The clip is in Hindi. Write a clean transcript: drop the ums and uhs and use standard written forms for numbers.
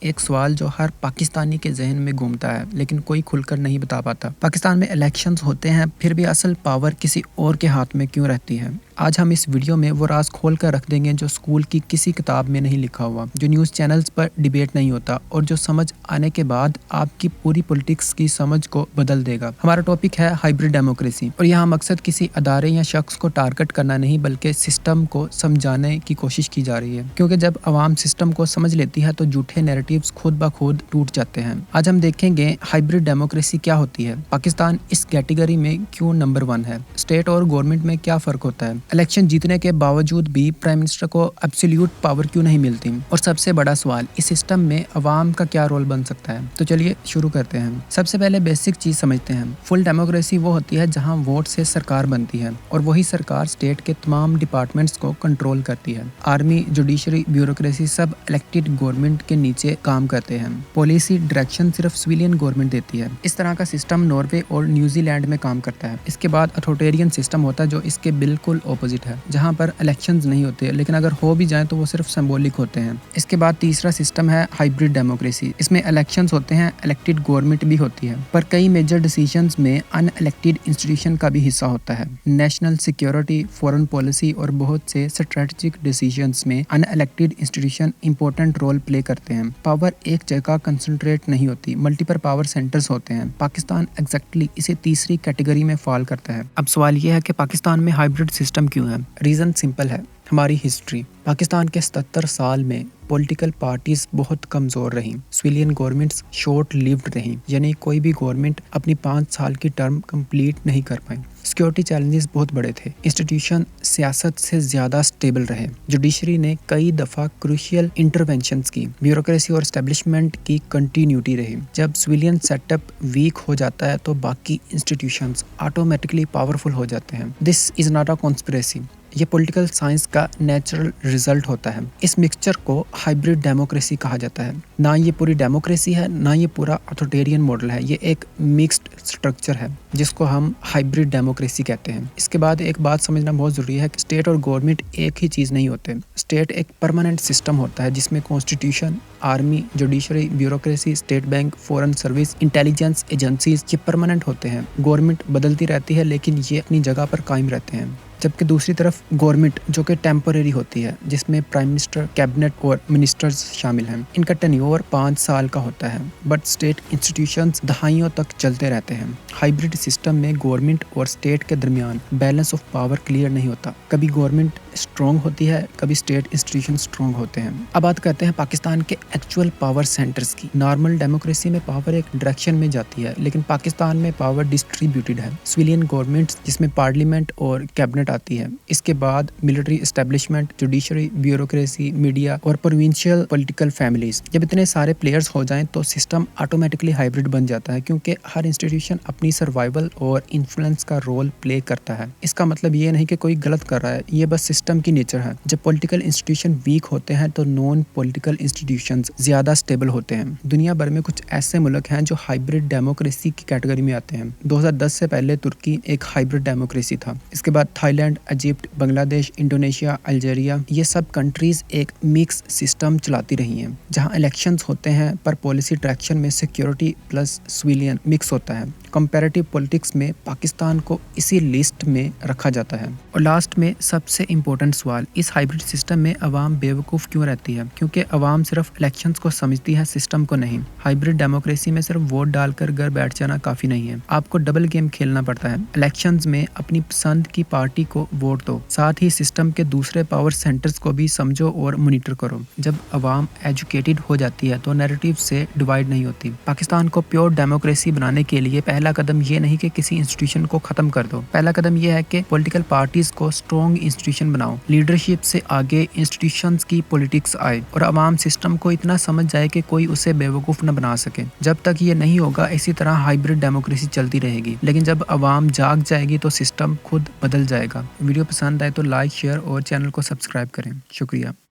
एक सवाल जो हर पाकिस्तानी के जहन में घूमता है लेकिन कोई खुलकर नहीं बता पाता। पाकिस्तान में इलेक्शंस होते हैं फिर भी असल पावर किसी और के हाथ में क्यों रहती है। आज हम इस वीडियो में वो राज खोल कर रख देंगे जो स्कूल की किसी किताब में नहीं लिखा हुआ, जो न्यूज़ चैनल्स पर डिबेट नहीं होता और जो समझ आने के बाद आपकी पूरी पॉलिटिक्स की समझ को बदल देगा। हमारा टॉपिक है हाइब्रिड डेमोक्रेसी और यहाँ मकसद किसी अदारे या शख्स को टारगेट करना नहीं बल्कि सिस्टम को समझाने की कोशिश की जा रही है, क्योंकि जब आवाम सिस्टम को समझ लेती है तो झूठे नैरेटिव्स खुद ब खुद टूट जाते हैं। आज हम देखेंगे हाइब्रिड डेमोक्रेसी क्या होती है, पाकिस्तान इस कैटेगरी में क्यों नंबर 1 है, स्टेट और गवर्नमेंट में क्या फर्क होता है, इलेक्शन जीतने के बावजूद भी प्राइम मिनिस्टर को एब्सोल्यूट पावर क्यों नहीं मिलती, और सबसे बड़ा सवाल इस सिस्टम में अवाम का क्या रोल बन सकता है। तो चलिए शुरू करते हैं। सबसे पहले बेसिक चीज समझते हैं। फुल डेमोक्रेसी वो होती है जहां वोट से सरकार बनती है और वही सरकार स्टेट के तमाम डिपार्टमेंट्स को कंट्रोल करती है। आर्मी, जुडिशरी, ब्यूरोक्रेसी सब इलेक्टेड गवर्नमेंट के नीचे काम करते हैं। पॉलिसी डायरेक्शन सिर्फ सिविलियन गवर्नमेंट देती है। इस तरह का सिस्टम नॉर्वे और न्यूजीलैंड में काम करता है। इसके बाद अथॉरिटेरियन सिस्टम होता है जो इसके बिल्कुल ऑपोजिट है, जहां पर इलेक्शंस नहीं होते, लेकिन अगर हो भी जाएं तो वो सिर्फ सिंबॉलिक होते हैं। इसके बाद तीसरा सिस्टम है हाइब्रिड डेमोक्रेसी। इसमें इलेक्शंस होते हैं, इलेक्टेड गवर्नमेंट भी होती है, पर कई मेजर डिसीजंस में अनइलेक्टेड इंस्टीट्यूशन का भी हिस्सा होता है। नेशनल सिक्योरिटी, फॉरेन पॉलिसी और बहुत से स्ट्रेटेजिक डिसीजंस में unelected institution important role play करते हैं। पावर एक जगह कंसंट्रेट नहीं होती, मल्टीपल पावर सेंटर्स होते हैं। पाकिस्तान एग्जैक्टली इसे तीसरी कैटेगरी में फॉल करता है। अब सवाल यह है कि पाकिस्तान में हाइब्रिड सिस्टम क्यों है। रीजन सिंपल है, हमारी हिस्ट्री। पाकिस्तान के 77 साल में पॉलिटिकल पार्टीज बहुत कमज़ोर रहीं, सिविलियन गवर्नमेंट्स शॉर्ट लिव्ड रहीं, यानी कोई भी गवर्नमेंट अपनी 5 साल की टर्म कंप्लीट नहीं कर पाई। सिक्योरिटी चैलेंजेस बहुत बड़े थे, इंस्टीट्यूशन सियासत से ज़्यादा स्टेबल रहे, जुडिशरी ने कई दफ़ा क्रूशियल इंटरवेंशंस की, ब्यूरोक्रेसी और एस्टेब्लिशमेंट की कंटिन्यूटी रही। जब सिविलियन सेटअप वीक हो जाता है तो बाकी इंस्टीट्यूशंस ऑटोमेटिकली पावरफुल हो जाते हैं। This is not a conspiracy, ये पॉलिटिकल साइंस का नेचुरल रिजल्ट होता है। इस मिक्सचर को हाइब्रिड डेमोक्रेसी कहा जाता है। ना ये पूरी डेमोक्रेसी है, ना ये पूरा अथॉरिटेरियन मॉडल है, ये एक मिक्स्ड स्ट्रक्चर है जिसको हम हाइब्रिड डेमोक्रेसी कहते हैं। इसके बाद एक बात समझना बहुत ज़रूरी है कि स्टेट और गवर्नमेंट एक ही चीज़ नहीं होते। स्टेट एक परमानेंट सिस्टम होता है जिसमें constitution, army, judiciary, bureaucracy, state bank, foreign service, intelligence agencies ये परमानेंट होते हैं। गवर्नमेंट बदलती रहती है लेकिन ये अपनी जगह पर कायम रहते हैं। जबकि दूसरी तरफ गवर्नमेंट जो कि टेम्परेरी होती है, जिसमें प्राइम मिनिस्टर, कैबिनेट और मिनिस्टर्स शामिल हैं। इनका टेन्योर 5 साल का होता है, बट स्टेट इंस्टीट्यूशंस दहाइयों तक चलते रहते हैं। हाइब्रिड सिस्टम में गवर्नमेंट और स्टेट के दरमियान बैलेंस ऑफ पावर क्लियर नहीं होता। कभी गवर्नमेंट स्ट्रॉन्ग होती है, कभी स्टेट इंस्टीट्यूशन स्ट्रॉन्ग होते हैं। अब बात करते हैं पाकिस्तान के एक्चुअल पावर सेंटर्स की। नॉर्मल डेमोक्रेसी में पावर एक डायरेक्शन में जाती है, लेकिन पाकिस्तान में पावर डिस्ट्रीब्यूटेड है। सिविलियन गवर्नमेंट जिसमें पार्लियामेंट और कैबिनेट आती है, इसके बाद military establishment, judiciary, bureaucracy, media और प्रोविंशियल पॉलिटिकल फैमिलीज। जब इतने सारे प्लेयर्स हो जाएं तो सिस्टम ऑटोमेटिकली हाइब्रिड बन जाता है, क्योंकि हर इंस्टीट्यूशन अपनी सर्वाइवल और इन्फ्लुएंस का रोल प्ले करता है। इसका मतलब ये नहीं कि कोई गलत कर रहा है, ये बस सिस्टम की नेचर है। जब पॉलिटिकल इंस्टीट्यूशन वीक होते हैं तो नॉन पॉलिटिकल इंस्टीट्यूशंस ज्यादा स्टेबल होते हैं। दुनिया भर में कुछ ऐसे मुल्क हैं जो हाइब्रिड डेमोक्रेसी की कैटेगरी में आते हैं। 2010 से पहले तुर्की एक हाइब्रिड डेमोक्रेसी था। इसके बाद Thailand, Egypt, Bangladesh, Indonesia, Algeria, ये सब कंट्रीज एक मिक्स सिस्टम चलाती रही हैं, जहां इलेक्शंस होते हैं पर पॉलिसी डायरेक्शन में सिक्योरिटी प्लस सिविलियन मिक्स होता है। कंपैरेटिव पॉलिटिक्स में पाकिस्तान को इसी लिस्ट में रखा जाता है। और लास्ट में सबसे इम्पोर्टेंट सवाल, इस हाइब्रिड सिस्टम में अवाम बेवकूफ़ क्यों रहती है, क्योंकि अवाम सिर्फ इलेक्शंस को समझती है, सिस्टम को नहीं। हाइब्रिड डेमोक्रेसी में सिर्फ वोट डालकर घर बैठ जाना काफ़ी नहीं है, आपको डबल गेम खेलना पड़ता है। इलेक्शंस में अपनी पसंद की पार्टी को वोट दो, साथ ही सिस्टम के दूसरे पावर सेंटर्स को भी समझो और मॉनिटर करो। जब अवाम एजुकेटेड हो जाती है तो नैरेटिव से डिवाइड नहीं होती। पाकिस्तान को प्योर डेमोक्रेसी बनाने के लिए पहला कदम ये नहीं कि किसी इंस्टीट्यूशन को खत्म कर दो, पहला कदम ये है कि पॉलिटिकल पार्टीज को स्ट्रॉन्ग इंस्टीट्यूशन बनाओ, लीडरशिप से आगे इंस्टीट्यूशंस की पॉलिटिक्स आए और अवाम सिस्टम को इतना समझ जाए कि कोई उसे बेवकूफ़ न बना सके। जब तक ये नहीं होगा इसी तरह हाइब्रिड डेमोक्रेसी चलती रहेगी, लेकिन जब अवाम जाग जाएगी तो सिस्टम खुद बदल जाएगा। वीडियो पसंद आए तो लाइक, शेयर और चैनल को सब्सक्राइब करें। शुक्रिया।